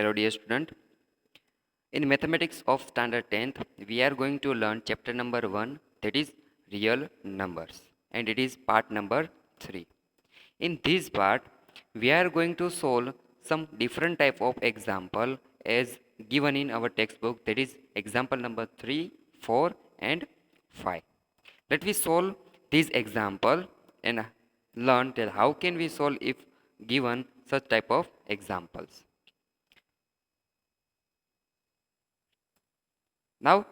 Hello dear student. In mathematics of standard 10th, we are going to learn chapter number 1, that is real numbers, and it is part number 3. In this part, we are going to solve some different type of example as given in our textbook, that is example number 3, 4 and 5. Let me solve this example and learn that how can we solve if given such type of examples. Now,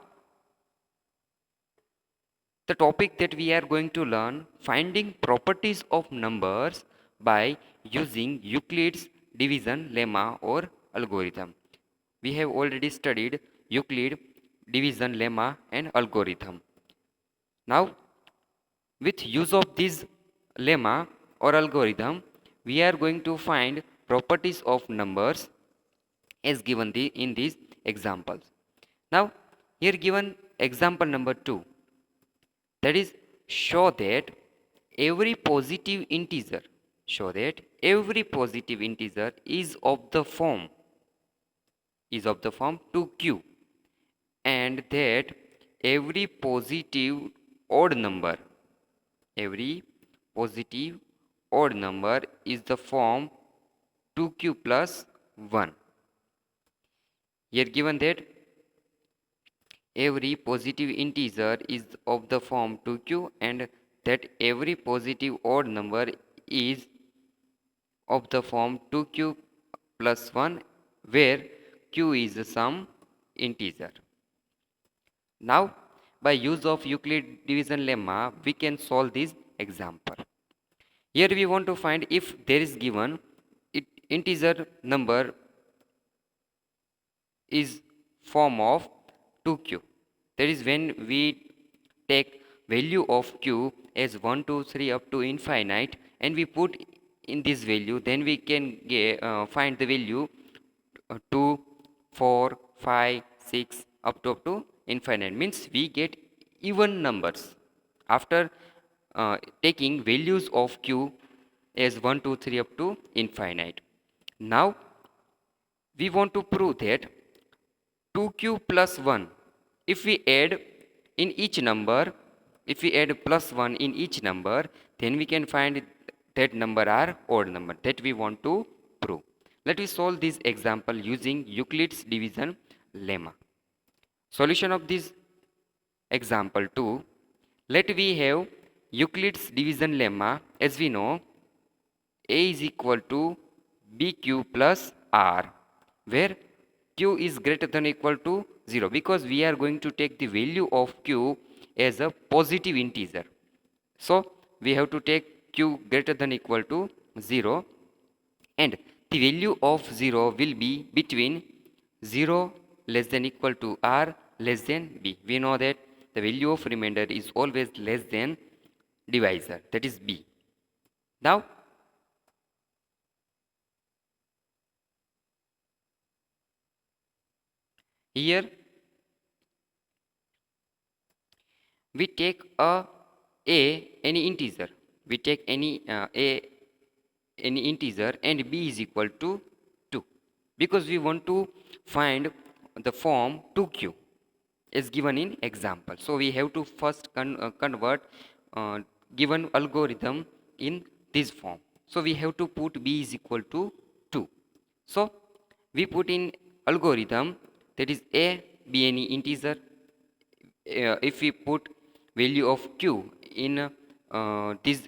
the topic that we are going to learn, finding properties of numbers by using Euclid's division lemma or algorithm. We have already studied Euclid division lemma and algorithm. Now, with use of this lemma or algorithm, we are going to find properties of numbers as given in these examples. Now, here given example number 2, that is show that every positive integer is of the form 2q, and that every positive odd number is the form 2q plus 1. Here given that every positive integer is of the form 2q and that every positive odd number is of the form 2q plus 1, where q is some integer. Now, by use of Euclid division lemma, we can solve this example. Here we want to find if there is given integer number is form of 2q. That is when we take value of q as 1, 2, 3 up to infinite and we put in this value, then we can find the value 2, 4, 5, 6 up to infinite. Means we get even numbers after taking values of q as 1, 2, 3 up to infinite. Now we want to prove that 2q plus 1, if we add in each number, if we add plus 1 in each number, then we can find that number are odd number that we want to prove. Let us solve this example using Euclid's division lemma. Solution of this example 2, let we have Euclid's division lemma. As we know, a is equal to bq plus r, where q is greater than or equal to 0, because we are going to take the value of q as a positive integer. So we have to take q greater than or equal to 0, and the value of 0 will be between 0 less than equal to r less than b. We know that the value of remainder is always less than divisor, that is b. Now here we take any integer, we take any integer and b is equal to 2, because we want to find the form 2q is given in example. So we have to first convert given algorithm in this form. So we have to put b is equal to 2. So we put in algorithm, that is a be any integer. If we put value of q in this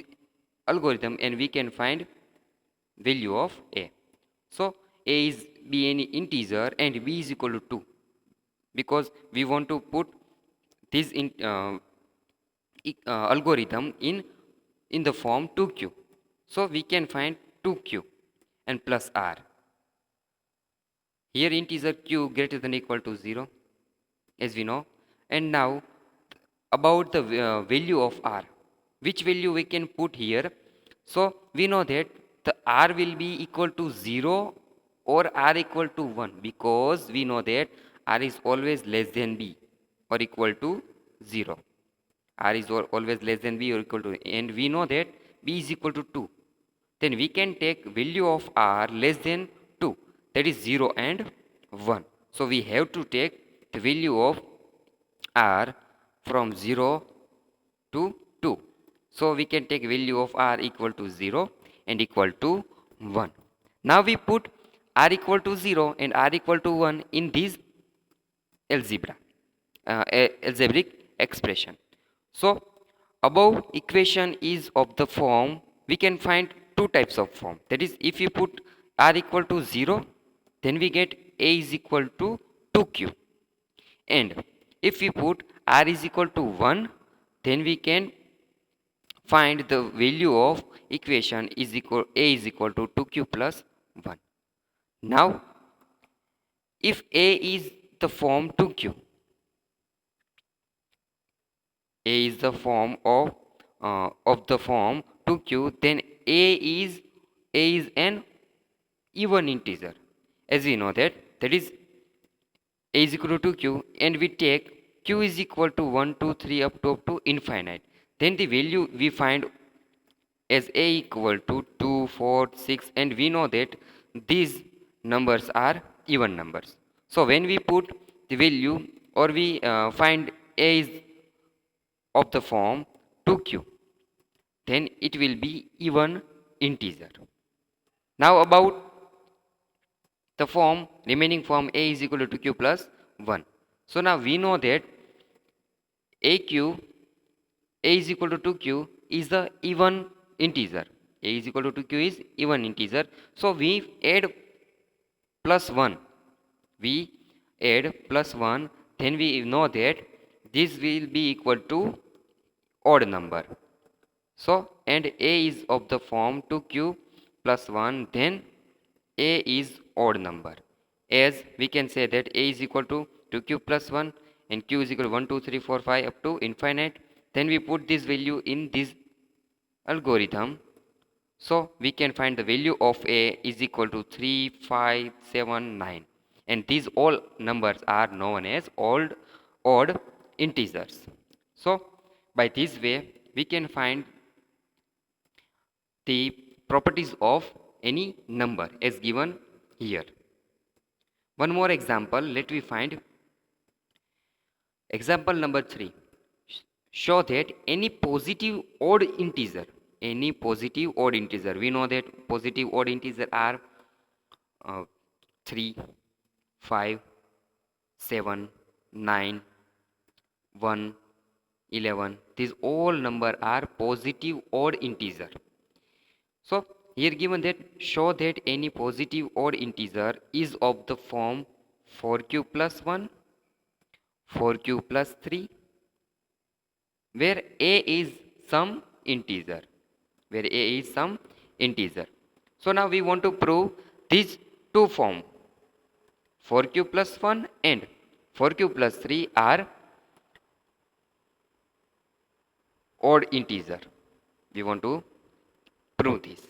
algorithm, and we can find value of a. So a is be any integer and b is equal to 2, because we want to put this in algorithm in the form 2q. So we can find 2q and plus r. Here integer q greater than or equal to 0, as we know. And now about the value of r, which value we can put here. So we know that the r will be equal to 0 or r equal to 1, because we know that r is always less than b or equal to 0. R is always less than b or equal to, and we know that b is equal to 2. Then we can take value of r less than 2. that is 0 and 1. So we have to take the value of r from 0 to 2. So we can take value of r equal to 0 and equal to 1. Now we put r equal to 0 and r equal to 1 in this algebraic expression. So above equation is of the form, we can find two types of form. That is, if we put r equal to 0, then we get a is equal to 2q. And if we put r is equal to 1, then we can find the value of equation is equal a is equal to 2q plus 1. Now if a is the form 2q, a is the form of the form 2q, then a is an even integer, as we know that is a is equal to q, and we take q is equal to 1 2 3 up to infinite, then the value we find as a equal to 2 4 6, and we know that these numbers are even numbers. So when we put the value, or we find a is of the form 2q, then it will be even integer. Now about the form, remaining form a is equal to 2q plus 1. So now we know that a is equal to 2q is the even integer. A is equal to 2q is even integer. So we add plus 1. We add plus 1, then we know that this will be equal to odd number. So and a is of the form 2q plus 1, then a is odd number, as we can say that a is equal to 2q plus 1 and q is equal to 1 2 3 4 5 up to infinite. Then we put this value in this algorithm, so we can find the value of a is equal to 3 5 7 9, and these all numbers are known as odd integers. So by this way we can find the properties of any number as given here. One more example, let me find example number 3. Show that any positive odd integer, we know that positive odd integer are 3 5 7 9 1 11, these all number are positive odd integer. So here given that show that any positive odd integer is of the form 4q plus 1, 4q plus 3, where a is some integer, So now we want to prove these two form 4q plus 1 and 4q plus 3 are odd integer. We want to prove this.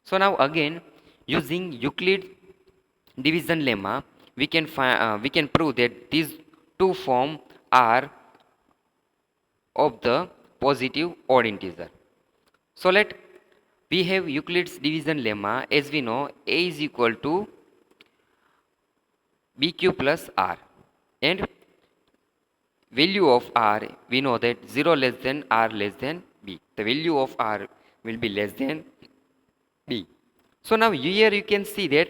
So now again, using Euclid's division lemma, we can prove that these two forms are of the positive odd integer. So we have Euclid's division lemma, as we know a is equal to bq plus r, and value of r, we know that 0 less than r less than b. The value of r will be less than b. So now here you can see that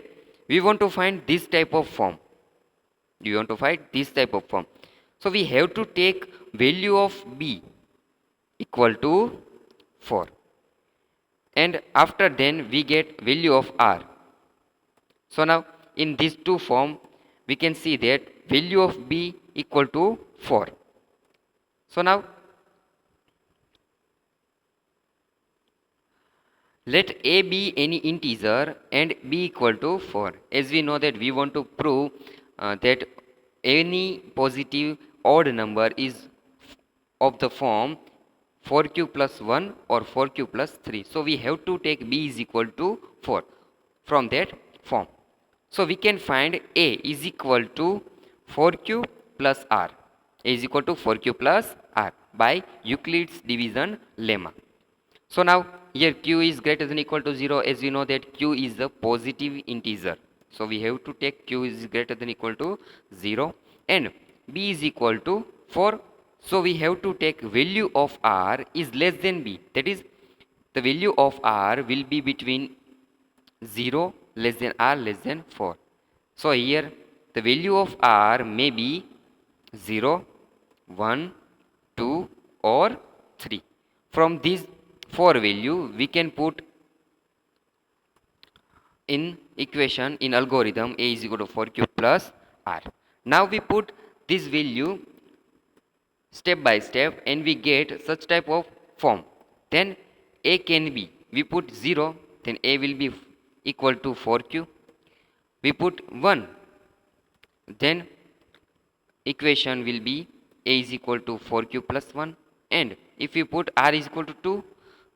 we want to find this type of form. So we have to take value of b equal to 4, and after then we get value of r. So now in these two form we can see that value of b equal to 4. So now let a be any integer and b equal to 4. As we know that we want to prove that any positive odd number is of the form 4q plus 1 or 4q plus 3. So we have to take b is equal to 4 from that form. So we can find a is equal to 4q plus r. A is equal to 4q plus r by Euclid's division lemma. So now here q is greater than equal to 0, as you know that q is a positive integer. So we have to take q is greater than equal to 0 and b is equal to 4. So we have to take value of r is less than b. That is, the value of r will be between 0 less than r less than 4. So here the value of r may be 0, 1, 2 or 3. From these four value we can put in equation in algorithm a is equal to 4q plus r. Now we put this value step by step and we get such type of form. Then a can be, we put 0, then a will be equal to 4q. We put 1, then equation will be a is equal to 4q plus 1. And if we put r is equal to 2,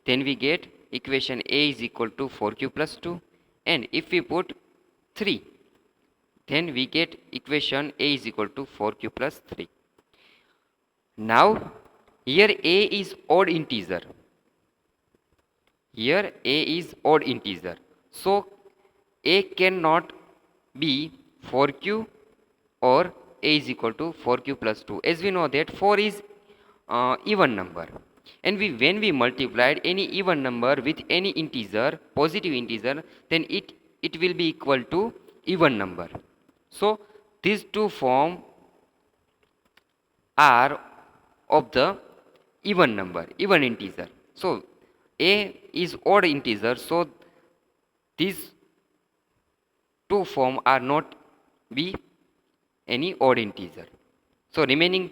then we get equation a is equal to 4q plus 2. And if we put 3, then we get equation a is equal to 4q plus 3. Now here a is odd integer. Here a is odd integer. So a cannot be 4q or a is equal to 4q plus 2. As we know that 4 is even number. And when we multiplied any even number with any integer, positive integer, then it will be equal to even number. So these two form are of the even number, even integer. So a is odd integer, so these two form are not be any odd integer. So remaining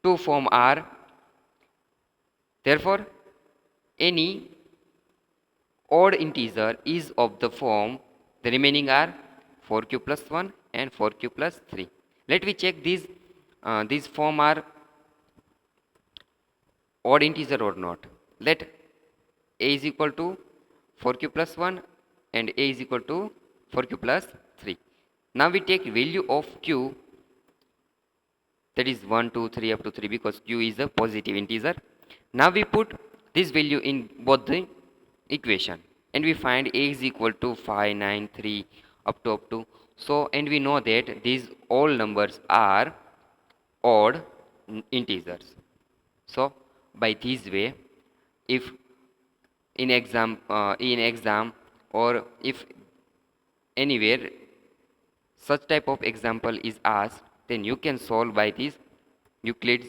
two form are, therefore any odd integer is of the form, the remaining are 4q plus 1 and 4q plus 3. Let me check these form are odd integer or not. Let a is equal to 4q plus 1 and a is equal to 4q plus 3. Now we take value of q, that is 1, 2, 3 up to 3 because q is a positive integer. Now we put this value in both the equation and we find a is equal to 5, 9, 3 up to. So and we know that these all numbers are odd integers. So by this way, if in exam or if anywhere such type of example is asked, then you can solve by this Euclid's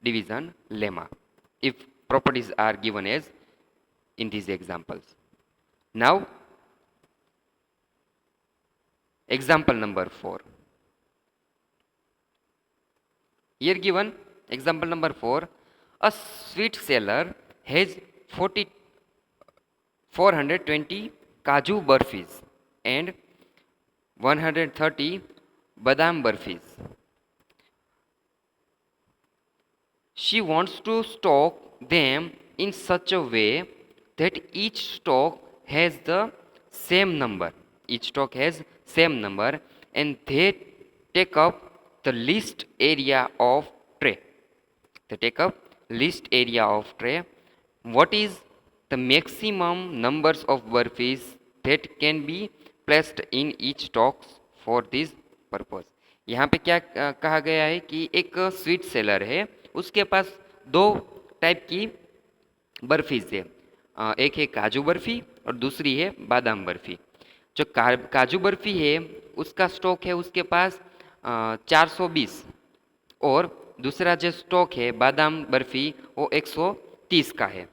division lemma if properties are given as in these examples. Now example number 4. Here given example number 4, a sweet seller has 420 kaju burfis and 130 badam burfis. She wants to stock them in such a way that each stock has the same number. Each stock has same number and they take up the least area of tray. They take up least area of tray. What is the maximum numbers of burfis that can be placed in each stock for this purpose? यहाँ पे क्या कहा गया है कि एक sweet seller है, उसके पास दो टाइप की बर्फीज है, एक है काजू बर्फी और दूसरी है बादाम बर्फी. जो काजू बर्फी है उसका स्टॉक है उसके पास 420 और दूसरा जो स्टॉक है बादाम बर्फी वो 130 का है.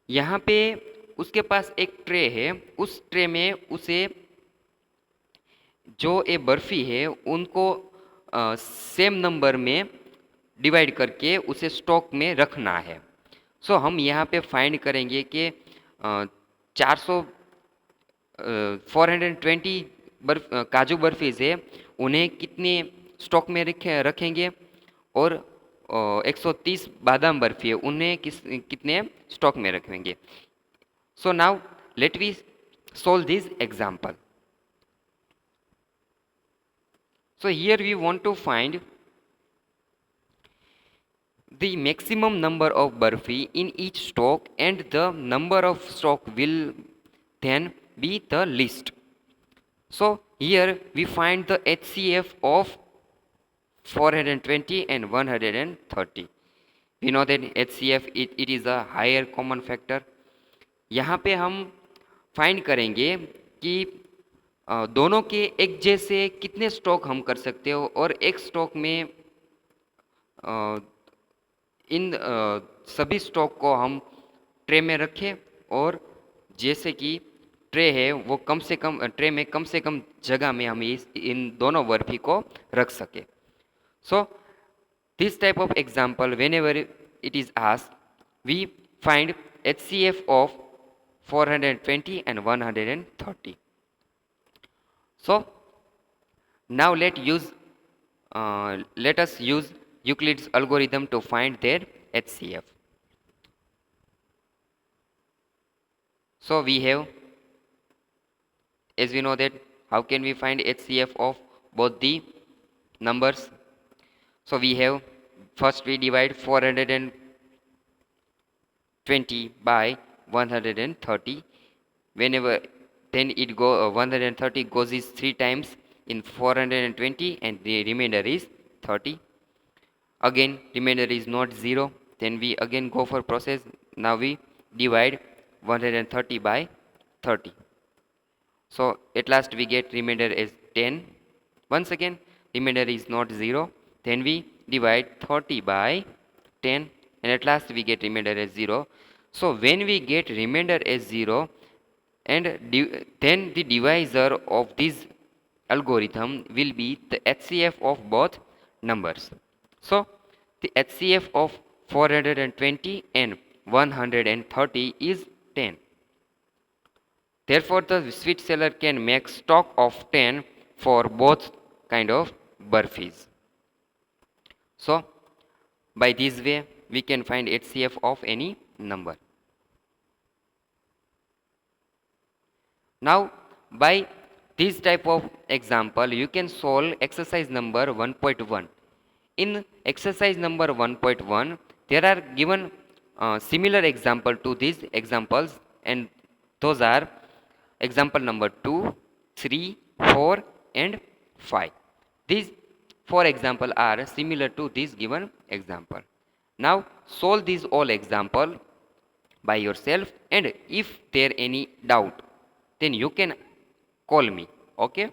यहाँ पे उसके पास एक ट्रे है, उस ट्रे में उसे जो ये बर्फी है उनको सेम नंबर में डिवाइड करके उसे स्टॉक में रखना है. सो हम यहाँ पे फाइंड करेंगे कि 420 काजू बर्फीज है उन्हें कितने स्टॉक में रखेंगे और 130 बादाम बर्फी है उन्हें कितने स्टॉक में रखेंगे. So now let we solve this example. So here we want to find the maximum number of burfi in each stock and the number of stock will then be the least. So here we find the HCF of 420 and 130. We know that HCF it is a higher common factor. यहाँ पे हम find करेंगे कि दोनों के एक जैसे कितने स्टॉक हम कर सकते हो और एक स्टॉक में इन सभी स्टॉक को हम ट्रे में रखें और जैसे कि ट्रे है वो कम से कम ट्रे में कम से कम जगह में हम इन दोनों वर्फी को रख सके. सो this type of example, whenever it is asked, we find HCF of 420 and 130. So now let us use Euclid's algorithm to find their HCF. So we have, as we know that, how can we find HCF of both the numbers? So we have, first we divide 420 by 130. Whenever then it go 130 goes is 3 times in 420 and the remainder is 30. Again remainder is not 0. Then we again go for process. Now we divide 130 by 30. So at last we get remainder as 10. Once again remainder is not 0. Then we divide 30 by 10 and at last we get remainder as 0. So when we get remainder as 0 and then the divisor of this algorithm will be the HCF of both numbers. So the HCF of 420 and 130 is 10. Therefore, the sweet seller can make stock of 10 for both kind of burfis. So, by this way, we can find HCF of any number. Now, by this type of example, you can solve exercise number 1.1. In exercise number 1.1, there are given similar example to these examples, and those are example number 2, 3, 4 and 5. These 4 examples are similar to this given example. Now solve these all example by yourself, and if there any doubt then you can call me. Okay.